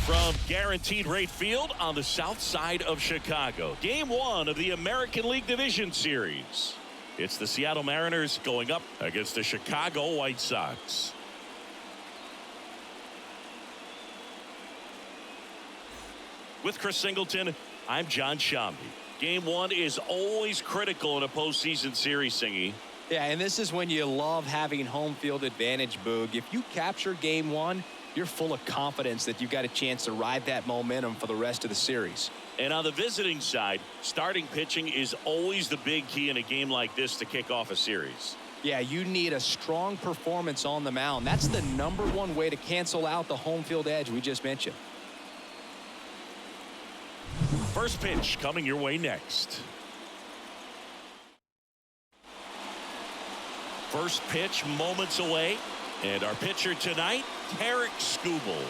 From Guaranteed Rate Field on the south side of Chicago. Game 1 of the American League Division Series. It's the Seattle Mariners going up against the Chicago White Sox. With Chris Singleton, I'm John Shambi. Game 1 is always critical in a postseason series, Singy. Yeah, and this is when you love having home field advantage, Boog. If you capture Game 1, you're full of confidence that you've got a chance to ride that momentum for the rest of the series. And on the visiting side, starting pitching is always the big key in a game like this to kick off a series. Yeah, you need a strong performance on the mound. That's the #1 way to cancel out the home field edge we just mentioned. First pitch coming your way next. First pitch moments away. And our pitcher tonight, Tarek Skubal.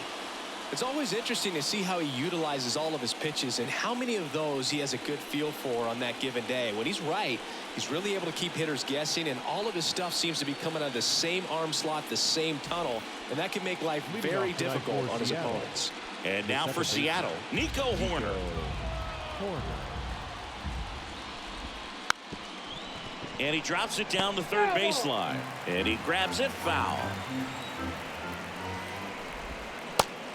It's always interesting to see how he utilizes all of his pitches and how many of those he has a good feel for on that given day. When he's right, he's really able to keep hitters guessing, and all of his stuff seems to be coming out of the same arm slot, the same tunnel, and that can make life very difficult on his opponents. And now for Seattle, Nico Horner. And he drops it down the third baseline. And he grabs it foul.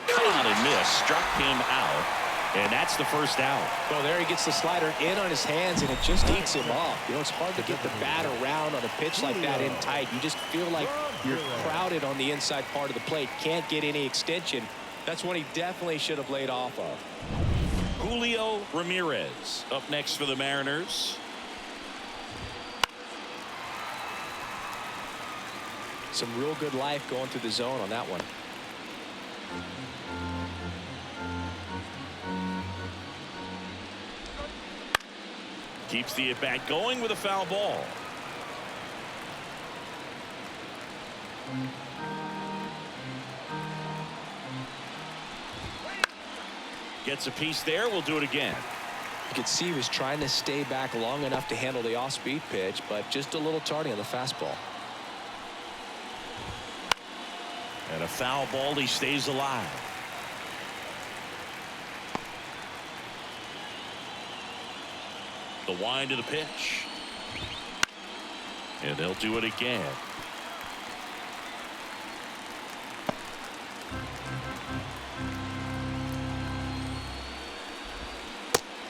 Caught and missed. Struck him out. And that's the first out. Well, there he gets the slider in on his hands, and it just eats him up. You know, it's hard to get the bat around on a pitch like that in tight. You just feel like you're crowded on the inside part of the plate. Can't get any extension. That's one he definitely should have laid off of. Julio Ramirez up next for the Mariners. Some real good life going through the zone on that one. Keeps the at-bat going with a foul ball. Gets a piece there. We'll do it again. You could see he was trying to stay back long enough to handle the off-speed pitch, but just a little tardy on the fastball. And a foul ball. He stays alive. The wind of the pitch. And they'll do it again.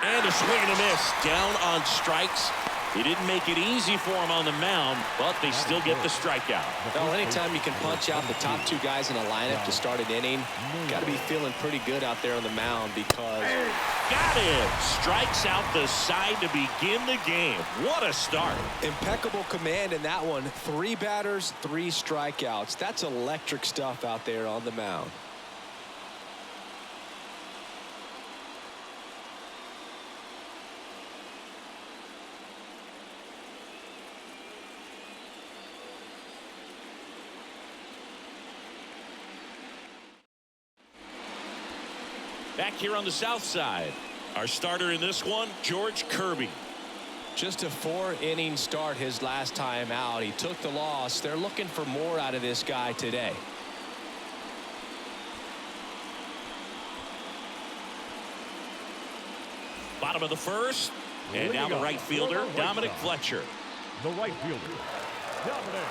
And a swing and a miss. Down on strikes. He didn't make it easy for him on the mound, but they still get the strikeout. Well, anytime you can punch out the top 2 guys in a lineup to start an inning, got to be feeling pretty good out there on the mound because... Got him. Strikes out the side to begin the game. What a start. Impeccable command in that one. 3 batters, 3 strikeouts. That's electric stuff out there on the mound. Back here on the south side, our starter in this one, George Kirby. Just a 4-inning start his last time out. He took the loss. They're looking for more out of this guy today. Bottom of the first, and now the right fielder, Dominic Fletcher. The right fielder, Dominic.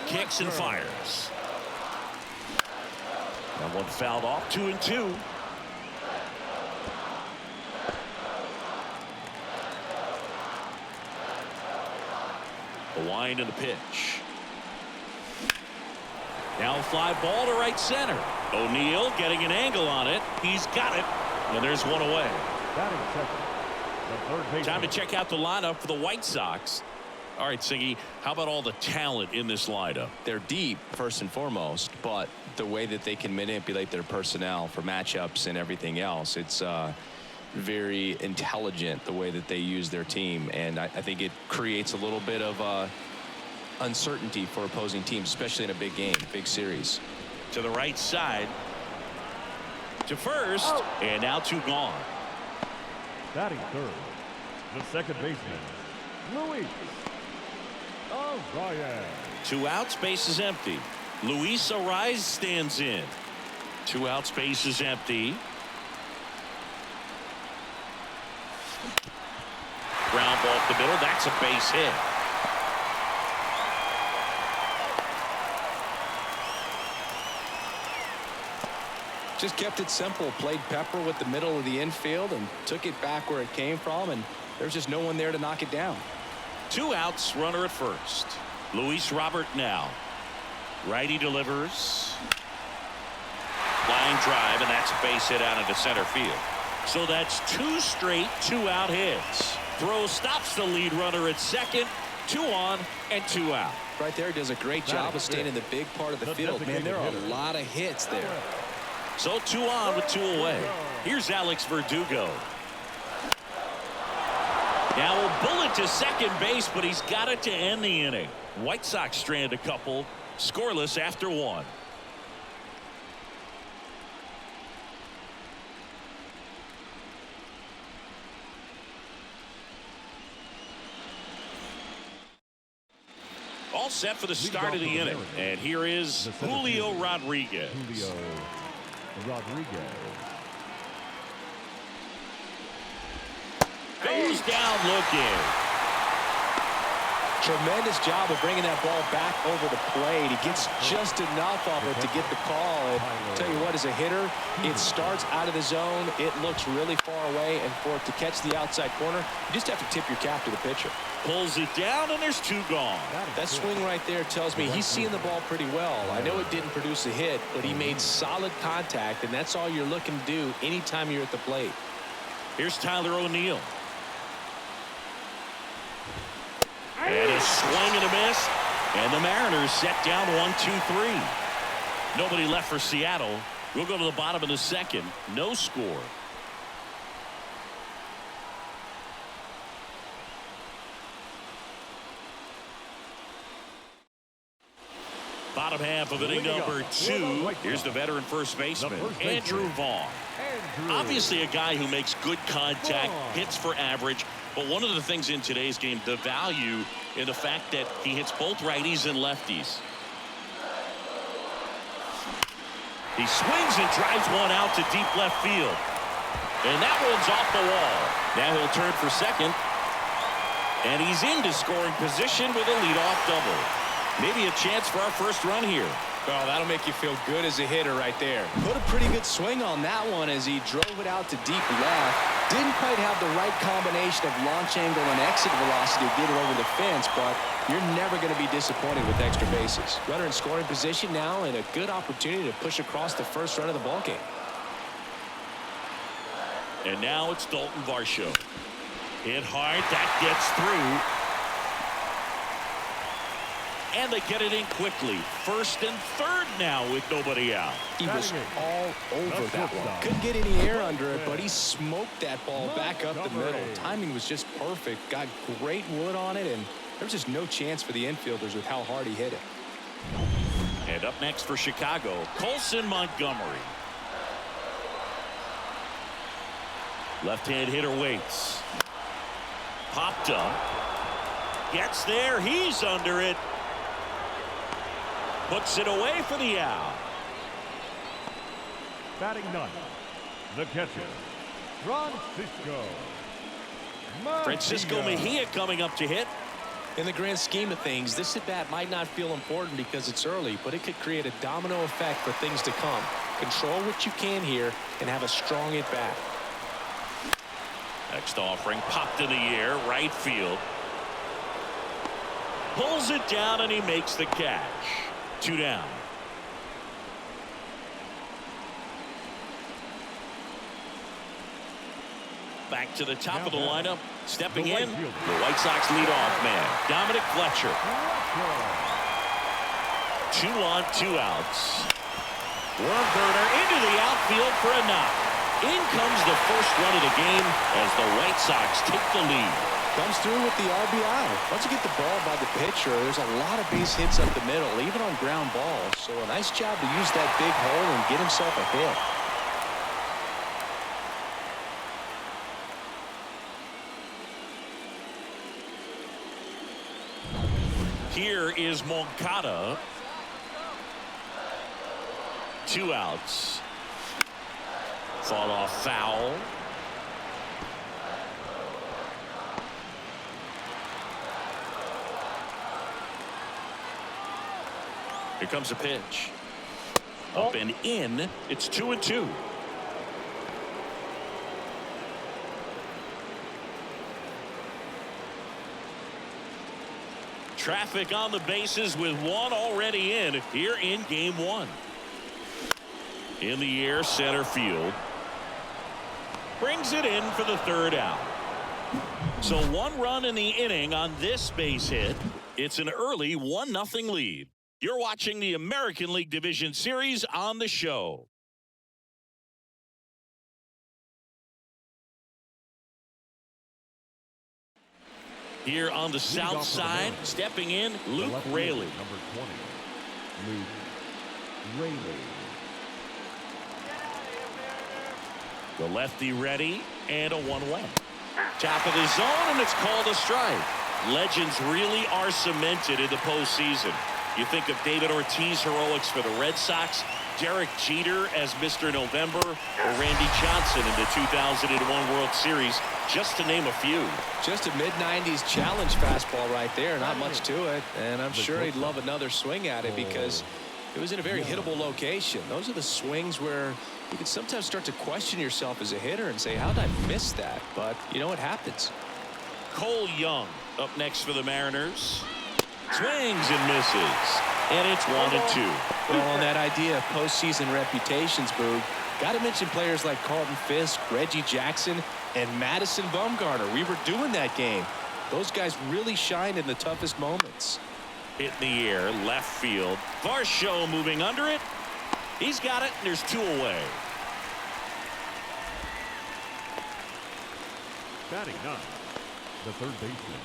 Kicks and fires. That one fouled off. 2-2. The wind and the pitch. Now a fly ball to right center. O'Neill getting an angle on it. He's got it. And there's one away. Time to check out the lineup for the White Sox. All right, Siggy, how about all the talent in this lineup? They're deep, first and foremost, but the way that they can manipulate their personnel for matchups and everything else, it's very intelligent the way that they use their team, and I think it creates a little bit of uncertainty for opposing teams, especially in a big game, big series. To the right side. To first, and now 2 gone. Batting third, the second baseman, Luis. Arias. 2 outs, base is empty. Luis Arias stands in. 2 outs, base is empty. Ground ball up the middle. That's a base hit. Just kept it simple. Played pepper with the middle of the infield and took it back where it came from, and there's just no one there to knock it down. 2 outs, runner at first. Luis Robert now. Righty delivers. Line drive, and that's a base hit out into center field. So that's 2 straight 2-out hits. Throw stops the lead runner at second. 2 on and 2 out. Right there, does a great job of staying in the big part of the field. Man, there are a lot of hits there. So 2 on with 2 away. Here's Alex Verdugo. Now a bullet to second base, but he's got it to end the inning. White Sox strand a couple, scoreless after 1. All set for the start of the inning. And here is Julio Rodriguez. Julio Rodriguez. Goes down looking. Tremendous job of bringing that ball back over the plate. He gets just enough of it to get the call. And I'll tell you what, as a hitter, it starts out of the zone. It looks really far away, and for it to catch the outside corner, you just have to tip your cap to the pitcher. Pulls it down, and there's 2 gone. That swing right there tells me he's seeing the ball pretty well. I know it didn't produce a hit, but he made solid contact, and that's all you're looking to do anytime you're at the plate. Here's Tyler O'Neill. And a swing and a miss. And the Mariners set down 1-2-3. Nobody left for Seattle. We'll go to the bottom of the second. No score. Bottom half of inning number 2. Here's the veteran first baseman, Andrew Vaughn. Obviously a guy who makes good contact, hits for average. But one of the things in today's game, the value in the fact that he hits both righties and lefties. He swings and drives one out to deep left field. And that one's off the wall. Now he'll turn for second. And he's into scoring position with a leadoff double. Maybe a chance for our first run here. Well, that'll make you feel good as a hitter right there. Put a pretty good swing on that one as he drove it out to deep left. Didn't quite have the right combination of launch angle and exit velocity to get it over the fence, but you're never going to be disappointed with extra bases. Runner in scoring position now, and a good opportunity to push across the first run of the ballgame. And now it's Dalton Varsho. Hit hard. That gets through. And they get it in quickly. First and third now with nobody out. He was all over that one. Couldn't get any air under it, but he smoked that ball back up the middle. Timing was just perfect. Got great wood on it, and there's just no chance for the infielders with how hard he hit it. And up next for Chicago, Colson Montgomery. Left-hand hitter waits. Popped up. Gets there. He's under it. Puts it away for the out. Batting ninth, the catcher, Francisco Mejia coming up to hit. In the grand scheme of things, this at-bat might not feel important because it's early, but it could create a domino effect for things to come. Control what you can here and have a strong at-bat. Next offering popped in the air, right field. Pulls it down and he makes the catch. 2 down. Back to the top of the lineup. Stepping in, the White Sox leadoff man, Dominic Fletcher. 2 on, 2 outs. Worm burner into the outfield for a knock. In comes the first run of the game as the White Sox take the lead. Comes through with the RBI. Once you get the ball by the pitcher, there's a lot of base hits up the middle, even on ground balls. So a nice job to use that big hole and get himself a hit. Here is Moncada. 2 outs. Fought off foul. Here comes a pitch. Up and in. It's 2-2. Traffic on the bases with one already in here in game one. In the air, center field. Brings it in for the third out. So 1 run in the inning on this base hit. It's an early 1-0 lead. You're watching the American League Division Series on the show. Here on the south side, stepping in, Luke Raley. Number 20, Luke Raley. The lefty ready, and a 1-1. Top of the zone, and it's called a strike. Legends really are cemented in the postseason. You think of David Ortiz heroics for the Red Sox, Derek Jeter as Mr. November, or Randy Johnson in the 2001 World Series, just to name a few. Just a mid-90s challenge fastball right there. Not much to it. And I'm sure he'd love another swing at it because it was in a very hittable location. Those are the swings where you can sometimes start to question yourself as a hitter and say, how did I miss that? But you know what happens. Cole Young up next for the Mariners. Swings and misses. And it's 1-2. Well, on that idea of postseason reputations, Boog, got to mention players like Carlton Fisk, Reggie Jackson, and Madison Bumgarner. We were doing that game. Those guys really shined in the toughest moments. Hit in the air, left field. Varsho moving under it. He's got it, and there's 2 away. Batting 9, the third baseman,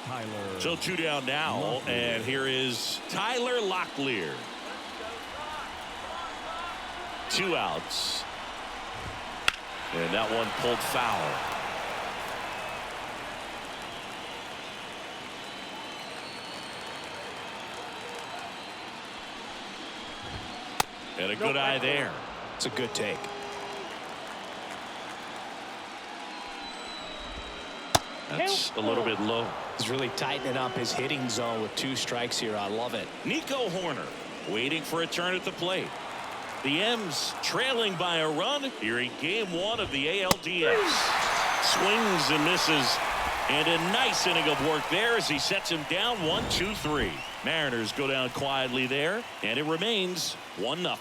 Tyler. So 2 down now, Locklear. and here is Tyler Locklear. 2 outs. And that one pulled foul. And a good eye there. It's a good take. That's a little bit low. He's really tightening up his hitting zone with 2 strikes here. I love it. Nico Horner waiting for a turn at the plate. The M's trailing by a run here in game 1 of the ALDS. Swings and misses. And a nice inning of work there as he sets him down 1-2-3. Mariners go down quietly there, and it remains 1-0.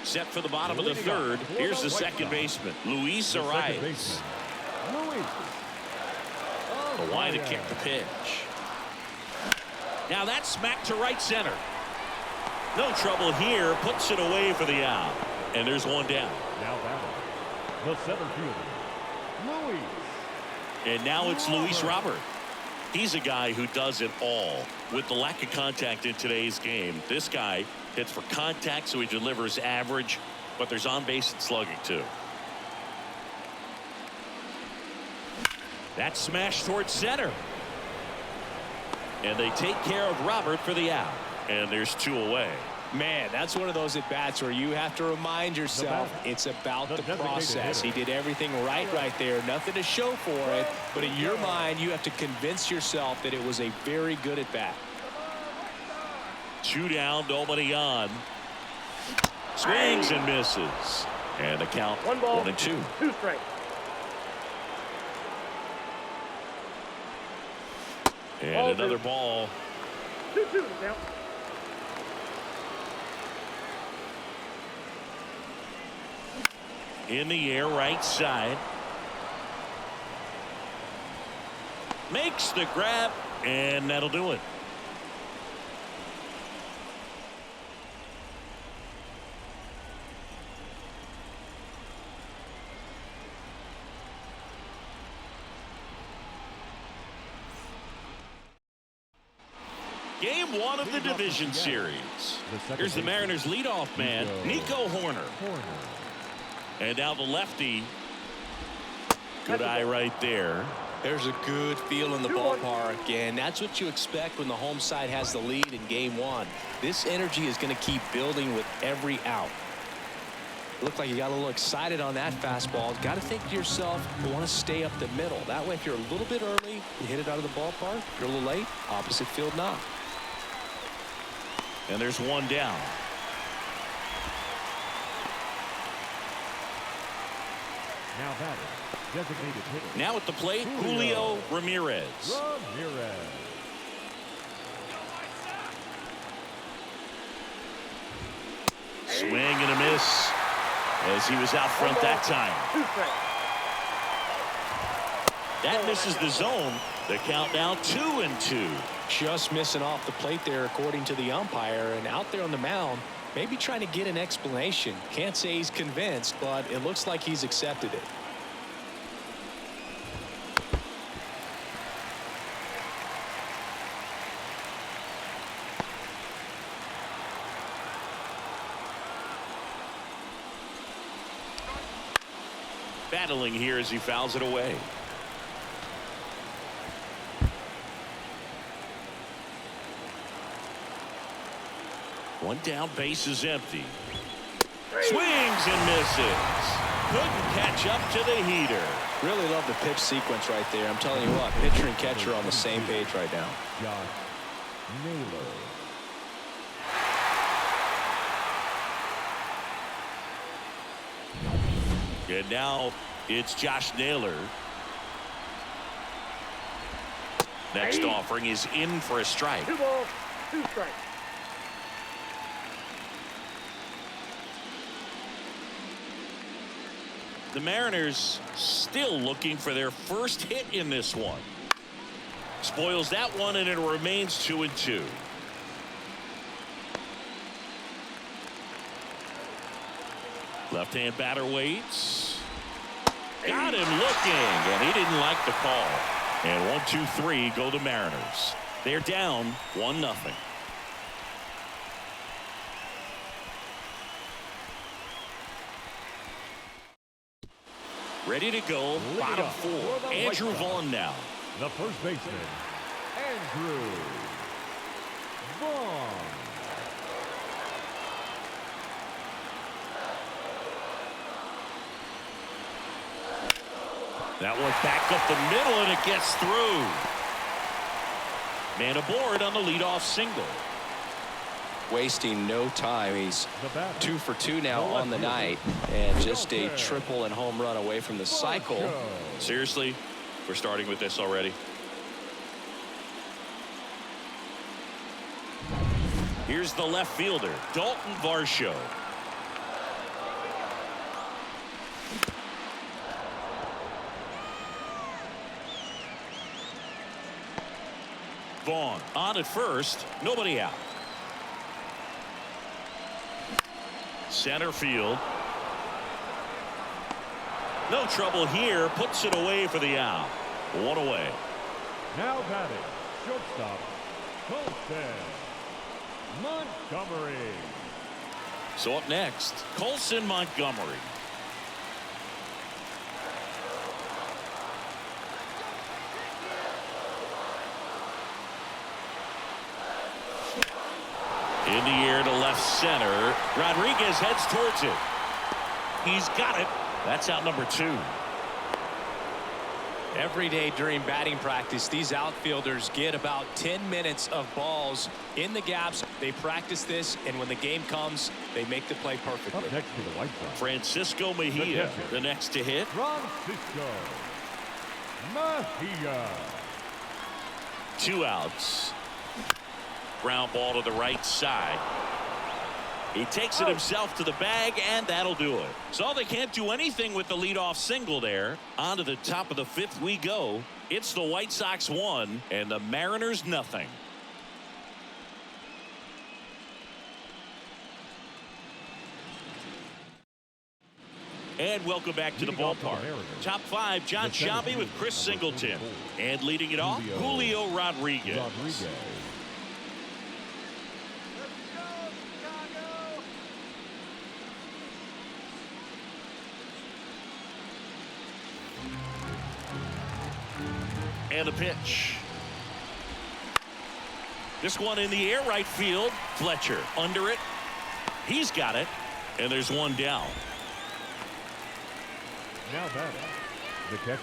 Set for the bottom of the third. Here's the second baseman, Luis Arias. The line to kick the pitch. Now that's smacked to right center. No trouble here. Puts it away for the out. And there's 1 down. Now batting, the center fielder, Luis. And now it's Luis Robert. He's a guy who does it all. With the lack of contact in today's game, this guy hits for contact, so he delivers average, but there's on base and slugging too. That's smashed towards center. And they take care of Robert for the out. And there's 2 away. Man, that's one of those at bats where you have to remind yourself it's about the process. He did everything right there. Nothing to show for it. But in your mind, you have to convince yourself that it was a very good at bat. 2 down, nobody on. Swings and misses. And the count 1-2. 2 strikes. And another ball. 2-2 now. In the air, right side. Makes the grab, and that'll do it. Game 1 of the division series. Here's the Mariners leadoff man, Nico Horner. And now the lefty Good eye right there. There's a good feel in the ballpark, and that's what you expect when the home side has the lead in game one. This energy is going to keep building with every out. Looked like you got a little excited on that fastball. Got to think to yourself, you want to stay up the middle. That way, if you're a little bit early, you hit it out of the ballpark. If you're a little late, opposite field knock. And there's one down. Now batting, designated hitter. Now at the plate, Julio Ramirez. Ramirez. Swing and a miss as he was out front that time. 2 strikes. That misses the zone. The count now 2-2. Just missing off the plate there, according to the umpire, and out there on the mound, maybe trying to get an explanation. Can't say he's convinced, but it looks like he's accepted it. Battling here as he fouls it away. One down, base is empty. Swings and misses. Couldn't catch up to the heater. Really love the pitch sequence right there. I'm telling you what, pitcher and catcher are on the same page right now. Josh Naylor. And now it's Josh Naylor. Next offering is in for a strike. 2 balls, 2 strikes. The Mariners still looking for their first hit in this one. Spoils that one, and it remains 2-2. Left-hand batter waits. Got him looking, and he didn't like the call. And 1-2-3 go the Mariners. They're down 1-0. Ready to go, bottom 4. Andrew Vaughn now. The first baseman, Andrew Vaughn. That one back up the middle, and it gets through. Man aboard on the leadoff single. Wasting no time. He's 2 for 2 now on the night, and just a triple and home run away from the cycle. Seriously, we're starting with this already. Here's the left fielder, Dalton Varsho. Vaughn on at first, nobody out. Center field. No trouble here, puts it away for the out. 1 away. Now batting, shortstop, Colson Montgomery. So up next, Colson Montgomery. In the air to left center. Rodriguez heads towards it. He's got it. That's out number 2. Every day during batting practice, these outfielders get about 10 minutes of balls in the gaps. They practice this, and when the game comes, they make the play perfectly. Up next to the White Sox, Francisco Mejia, the next to hit. Francisco Mejia. 2 outs. Ground ball to the right side. He takes it himself to the bag, and that'll do it. So they can't do anything with the leadoff single there. On to the top of the 5th we go. It's the White Sox 1 and the Mariners nothing. And welcome back to the ballpark. Top 5, John Sciambi with Chris Singleton. And leading it off, Julio Rodriguez. And the pitch. This one in the air, right field. Fletcher under it. He's got it. And there's one down. Now batting, the catcher,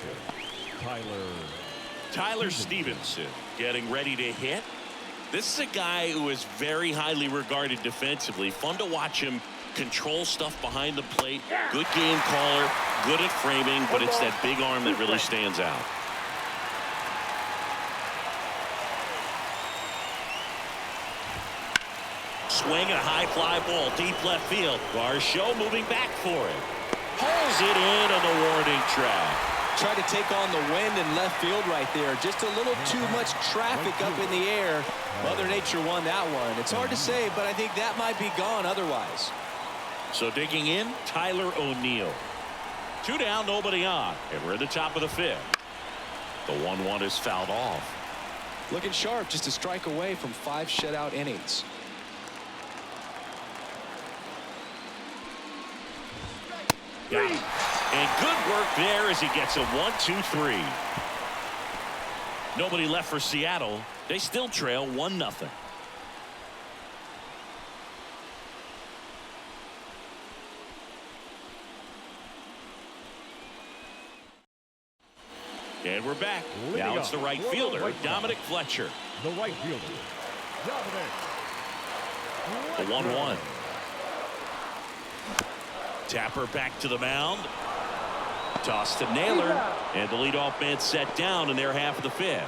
Tyler Stevenson getting ready to hit. This is a guy who is very highly regarded defensively. Fun to watch him control stuff behind the plate. Good game caller, good at framing, but it's that big arm that really stands out. Swing and a high fly ball deep left field. Garcia moving back for it. Pulls it in on the warning track. Tried to take on the wind in left field right there. Just a little too much traffic up in the air. Mother Nature won that one. It's hard to say, but I think that might be gone otherwise. So digging in, Tyler O'Neill. 2 down, nobody on. And we're at the top of the 5th. The 1-1 is fouled off. Looking sharp, just a strike away from 5 shutout innings. Got it. And good work there as he gets a 1-2-3. Nobody left for Seattle. They still trail 1-0. And we're back. Now it's the right fielder, Dominic Fletcher. the right fielder, Dominic. The 1-1. Tapper back to the mound. Toss to Naylor. And the leadoff man set down in their half of the 5th.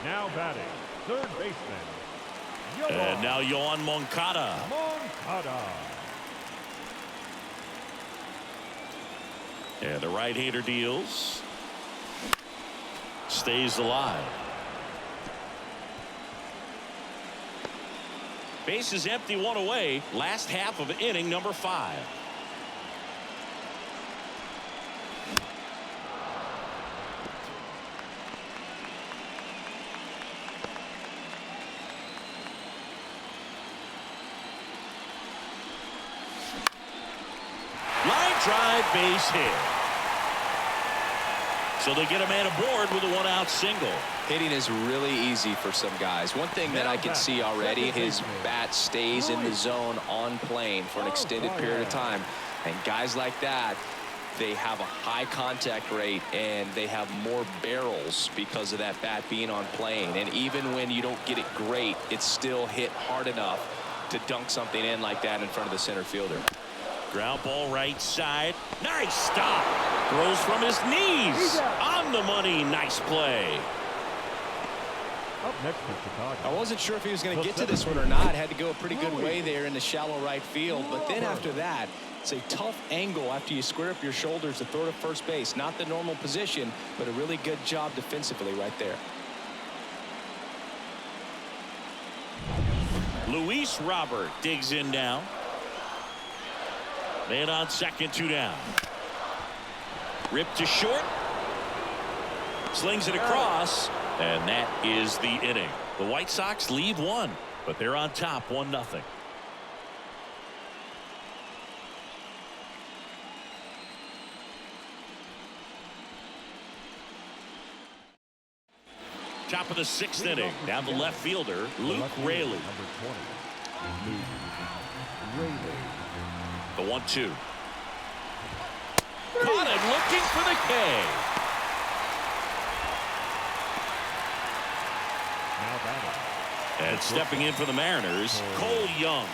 Now batting, third baseman, And now Yohan Moncada. And the right-hander deals. Stays alive. Base is empty, 1 away. Last half of inning number 5. Line drive, base hit. So they get a man aboard with a 1-out single. Hitting is really easy for some guys. One thing that I can see already, his bat stays in the zone on plane for an extended period of time. And guys like that, they have a high contact rate and they have more barrels because of that bat being on plane. And even when you don't get it great, it's still hit hard enough to dunk something in like that in front of the center fielder. Ground ball right side. Nice stop. Throws from his knees. On the money. Nice play. Up next to Chicago. I wasn't sure if he was going to get to this one or not. Had to go a pretty good way there in the shallow right field. But then after that, it's a tough angle after you square up your shoulders to throw to first base. Not the normal position, but a really good job defensively right there. Luis Robert digs in now. Man on second, 2 down. Ripped to short. Slings it across. And that is the inning. The White Sox lead 1, but they're on top 1-0. Top of the 6th inning. Now the left fielder, Luke Raley. Number 20, Luke Raley. The 1-2. Caught him looking for the K. Now batting. And stepping in for the Mariners, Cole Young.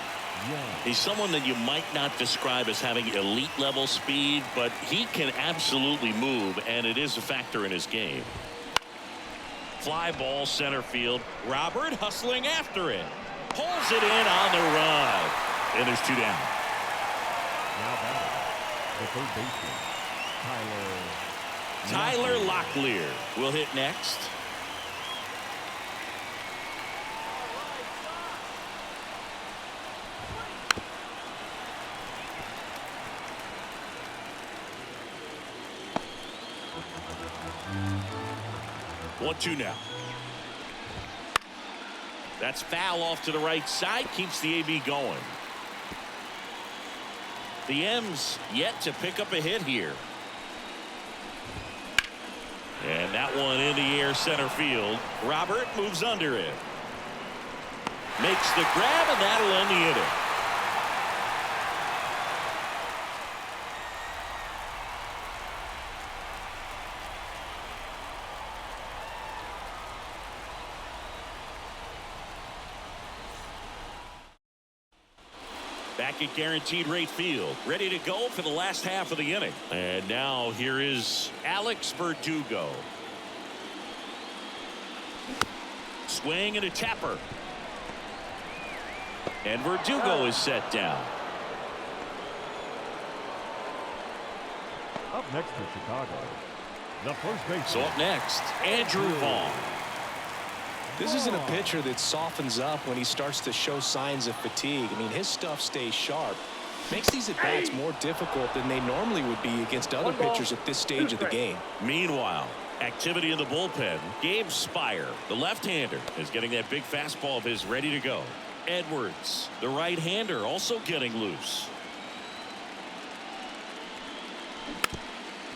He's someone that you might not describe as having elite level speed, but he can absolutely move, and it is a factor in his game. Fly ball center field. Robert hustling after it. Pulls it in on the run. And there's 2 down. Now batting, the third baseman, Tyler Locklear will hit next. One, 2 now. That's foul off to the right side. Keeps the AB going. The M's yet to pick up a hit here. And that one in the air center field. Robert moves under it. Makes the grab, and that'll end the inning. Back at Guaranteed Rate Field, ready to go for the last half of the inning. And now here is Alex Verdugo. Swing and a tapper. And Verdugo is set down. Up next for Chicago, the first baseman. So up next, Andrew Vaughn. This isn't a pitcher that softens up when he starts to show signs of fatigue. I mean, his stuff stays sharp. Makes these at-bats more difficult than they normally would be against other pitchers at this stage of the game. Meanwhile, activity in the bullpen. Gabe Spire, the left-hander, is getting that big fastball of his ready to go. Edwards, the right-hander, also getting loose.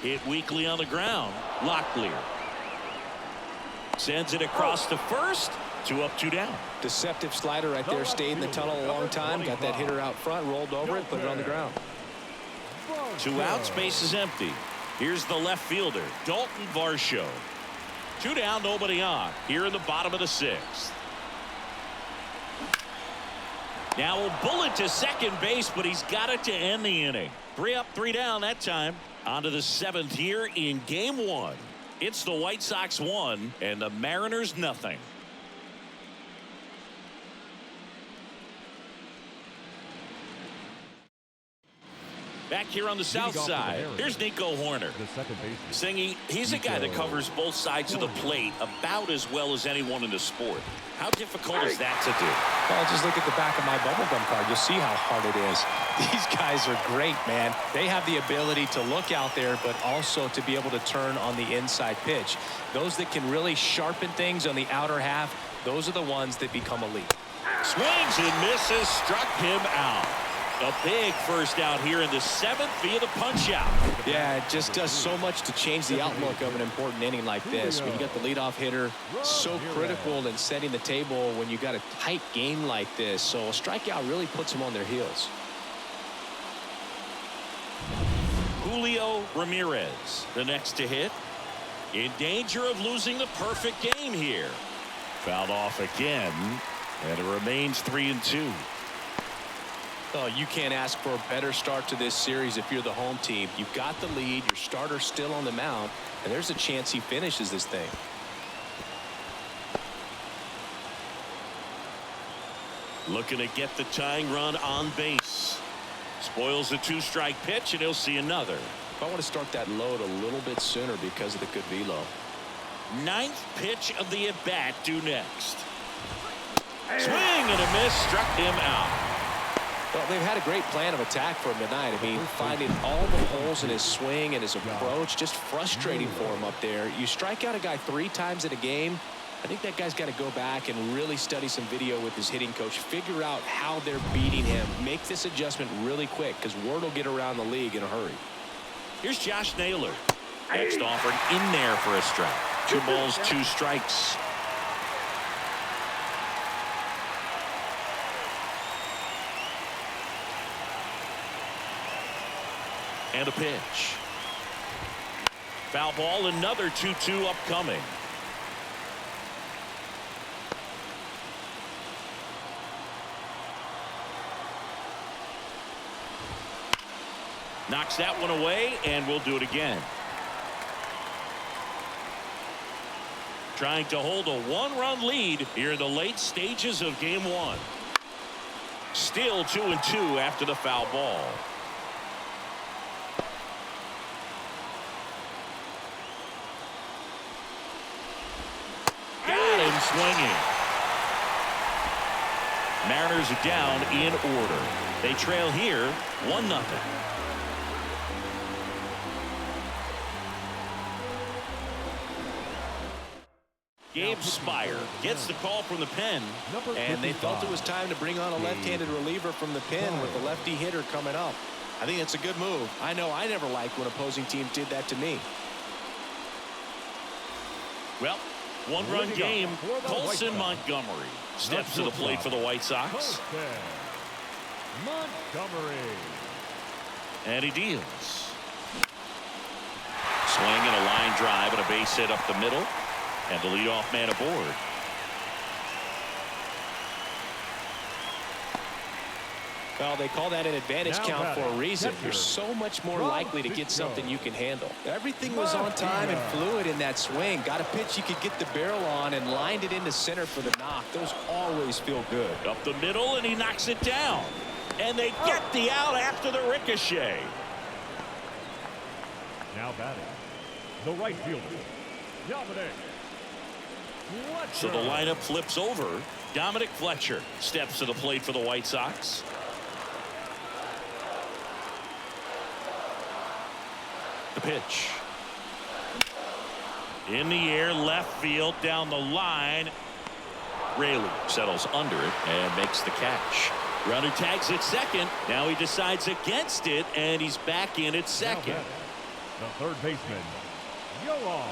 Hit weakly on the ground. Locklear sends it across to first. 2 up, 2 down. Deceptive slider right there. Stayed in the tunnel a long time. Got that hitter out front. Rolled over it. Put it on the ground. 2 outs. Base is empty. Here's the left fielder, Dalton Varsho. 2 down, nobody on. Here in the bottom of the 6th. Now a bullet to second base, but he's got it to end the inning. 3 up, 3 down that time. On to the 7th here in Game 1. It's the White Sox 1 and the Mariners nothing. Back here on the south side, here's Nico Horner. The second baseman. Singy, he's a guy that covers both sides of the plate about as well as anyone in the sport. How difficult is that to do? Well, just look at the back of my bubblegum card. You'll see how hard it is. These guys are great, man. They have the ability to look out there, but also to be able to turn on the inside pitch. Those that can really sharpen things on the outer half, those are the ones that become elite. Swings and misses, struck him out. A big first out here in the 7th via the punch out. Yeah, it just does so much to change the outlook of an important inning like this. When you got the leadoff hitter, so critical in setting the table when you got a tight game like this. So a strikeout really puts them on their heels. Julio Ramirez, the next to hit. In danger of losing the perfect game here. Fouled off again, and it remains 3-2. Oh, you can't ask for a better start to this series if you're the home team. You've got the lead, your starter's still on the mound, and there's a chance he finishes this thing. Looking to get the tying run on base. Spoils the 2-strike pitch, and he'll see another. I want to start that load a little bit sooner because of the good velo. 9th pitch of the at-bat due next. Swing and a miss, struck him out. Well, they've had a great plan of attack for him tonight. I mean, finding all the holes in his swing and his approach, just frustrating for him up there. You strike out a guy 3 times in a game, I think that guy's got to go back and really study some video with his hitting coach, figure out how they're beating him, make this adjustment really quick because word will get around the league in a hurry. Here's Josh Naylor. Next offered in there for a strike. 2 balls, 2 strikes. And a pitch. Foul ball, another 2-2 upcoming. Knocks that one away, and we'll do it again. Trying to hold a 1-run lead here in the late stages of Game 1. Still 2-2 after the foul ball. Swinging. Mariners are down in order. They trail here 1-0. Gabe Spire gets the call from the pen, and they felt it was time to bring on a left-handed reliever from the pen with the lefty hitter coming up. I think it's a good move. I know I never liked when opposing teams did that to me. Well, one-run game. Colson Montgomery steps to the plate for the White Sox. Montgomery. And he deals. Swing and a line drive and a base hit up the middle. And the leadoff man aboard. Well, they call that an advantage Now count for a reason. catcher. You're so much more likely to get something you can handle. Everything was on time and fluid in that swing. Got a pitch you could get the barrel on and lined it into center for the knock. Those always feel good. Up the middle, and he knocks it down. And they get the out after the ricochet. Now batting, the right fielder, Dominic Fletcher. So the lineup flips over. Dominic Fletcher steps to the plate for the White Sox. The pitch. In the air, left field, down the line. Raley settles under it and makes the catch. Runner tags at second. Now he decides against it, and he's back in at second. The third baseman, Yoan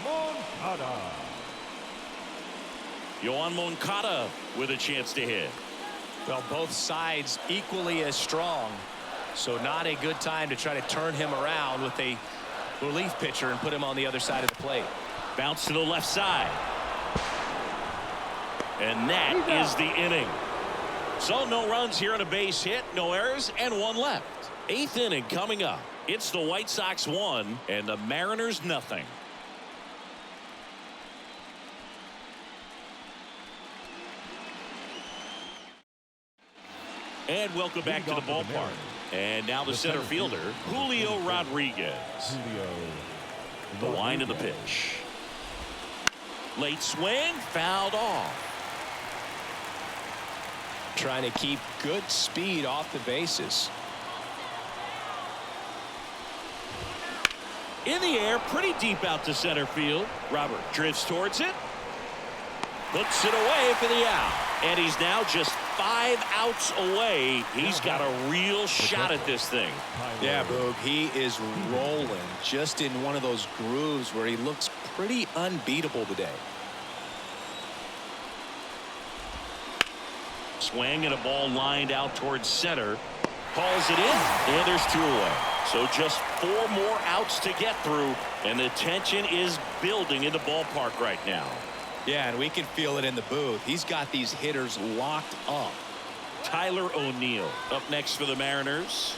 Moncada. Yoan Moncada with a chance to hit. Well, both sides equally as strong. So not a good time to try to turn him around with a relief pitcher and put him on the other side of the plate. Bounce to the left side. And that is the inning. So no runs here on a base hit, no errors, and one left. Eighth inning coming up. It's the White Sox 1 and the Mariners nothing. And welcome back to the ballpark. And now the center fielder, Julio Rodriguez. The line of the pitch. Late swing, fouled off. Trying to keep good speed off the bases. In the air, pretty deep out to center field. Robert drifts towards it. Puts it away for the out. And he's now just 5 outs away. He's got a real shot at this thing. Yeah, Boog, he is rolling just in one of those grooves where he looks pretty unbeatable today. Swing and a ball lined out towards center. Calls it in, and there's 2 away. So just 4 more outs to get through, and the tension is building in the ballpark right now. Yeah, and we can feel it in the booth. He's got these hitters locked up. Tyler O'Neill up next for the Mariners.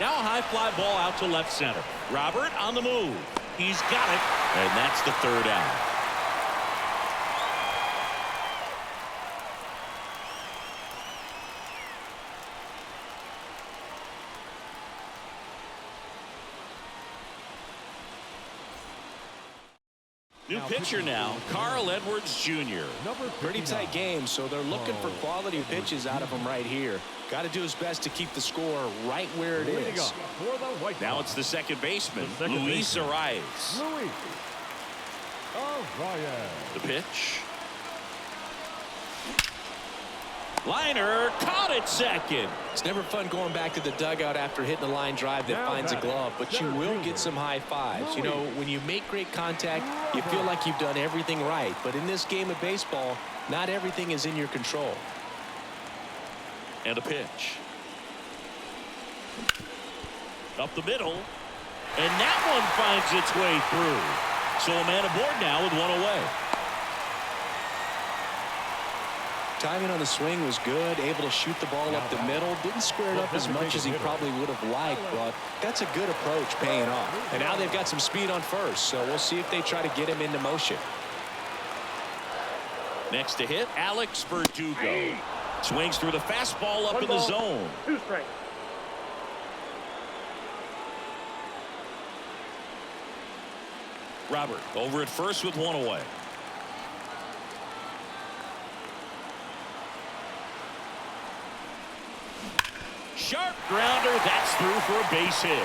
Now a high fly ball out to left center. Robert on the move. He's got it, and that's the 3rd out. New pitcher now, Carl Edwards Jr. Pretty tight game, so they're looking for quality pitches out of him right here. Got to do his best to keep the score right where it is. Now it's the second baseman, Luis Arias. The pitch. Liner caught at second. It's never fun going back to the dugout after hitting a line drive that finds a glove, but you will get some high fives. You know, when you make great contact, you feel like you've done everything right. But in this game of baseball, not everything is in your control. And a pitch. Up the middle. And that one finds its way through. So a man aboard now with 1 away. Timing on the swing was good, able to shoot the ball up the middle. Didn't square it up as much as he probably would have liked, but that's a good approach paying off. And now they've got some speed on first, so we'll see if they try to get him into motion. Next to hit, Alex Verdugo. Swings through the fastball up in the zone. 2 strikes. Robert over at first with 1 away. Sharp grounder, that's through for a base hit.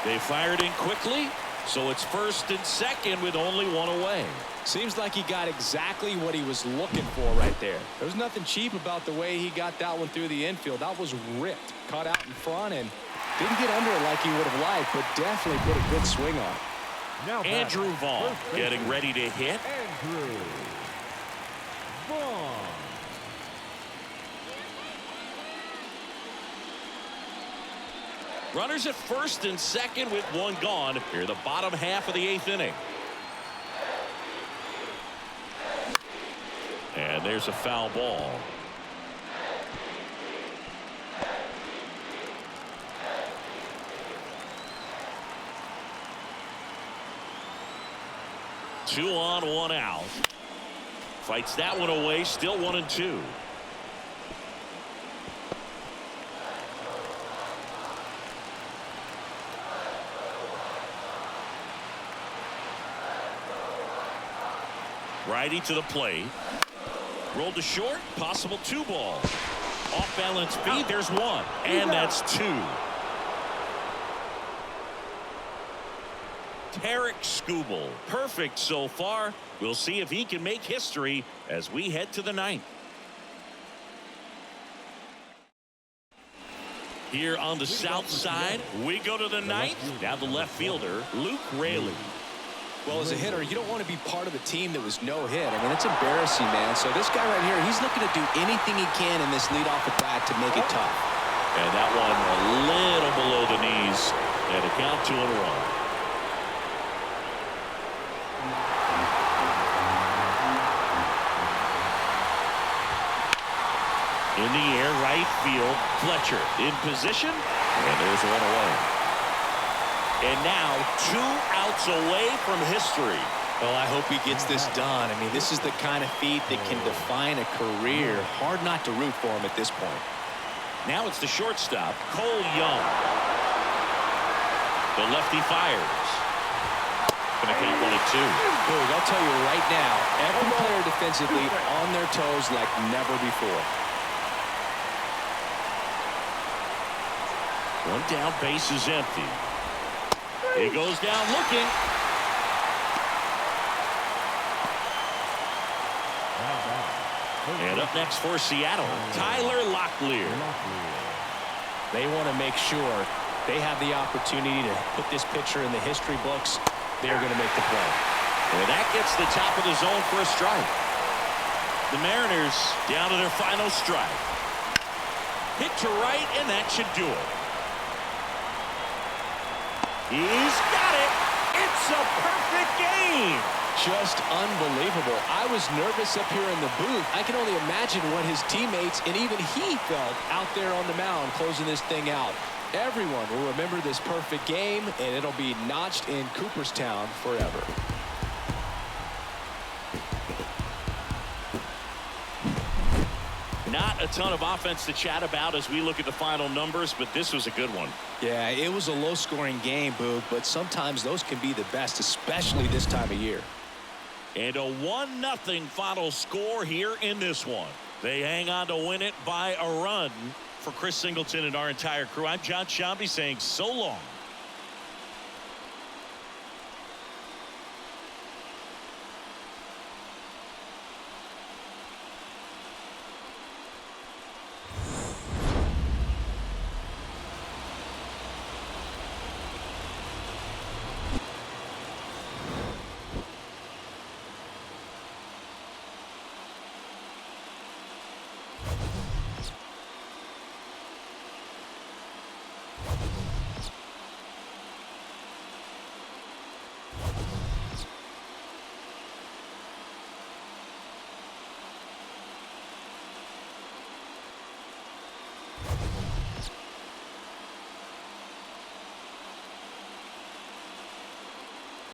They fired in quickly, so it's first and second with only 1 away. Seems like he got exactly what he was looking for right there. There's nothing cheap about the way he got that one through the infield. That was ripped, caught out in front, and didn't get under it like he would have liked, but definitely put a good swing on. Now Andrew Vaughn first getting baseman, ready to hit. Andrew Vaughn. Runners at first and second with one gone. Here the bottom half of the 8th inning. And there's a foul ball. Two on, one out. Fights that one away. Still 1-2. Righty to the plate. Rolled to short. Possible 2 ball. Off balance feed. There's 1. And that's 2. Tarek Skubal. Perfect so far. We'll see if he can make history as we head to the 9th. Here on the south side, we go to the 9th. Now the left fielder, Luke Raley. Well, as a hitter, you don't want to be part of a team that was no hit. I mean, it's embarrassing, man. So this guy right here, he's looking to do anything he can in this leadoff at bat to make it tough. And that one a little below the knees. And a count 2-1. In the air, right field, Fletcher in position, and there's one away. And now 2 outs away from history. Well, I hope he gets this done. I mean, this is the kind of feat that can define a career. Hard not to root for him at this point. Now it's the shortstop, Cole Young. The lefty fires. Gonna count 1-2. Boog, I'll tell you right now, every player defensively on their toes like never before. One down, base is empty. He goes down looking. And up next for Seattle, Tyler Locklear. They want to make sure they have the opportunity to put this pitcher in the history books. They're going to make the play. And that gets the top of the zone for a strike. The Mariners down to their final strike. Hit to right, and that should do it. He's got it. It's a perfect game. Just unbelievable. I was nervous up here in the booth. I can only imagine what his teammates and even he felt out there on the mound closing this thing out. Everyone will remember this perfect game, and it'll be notched in Cooperstown forever. Not a ton of offense to chat about as we look at the final numbers, but this was a good one. Yeah, it was a low-scoring game, Boog, but sometimes those can be the best, especially this time of year. And a 1-0 final score here in this one. They hang on to win it by a run. For Chris Singleton and our entire crew, I'm John Shambi saying so long.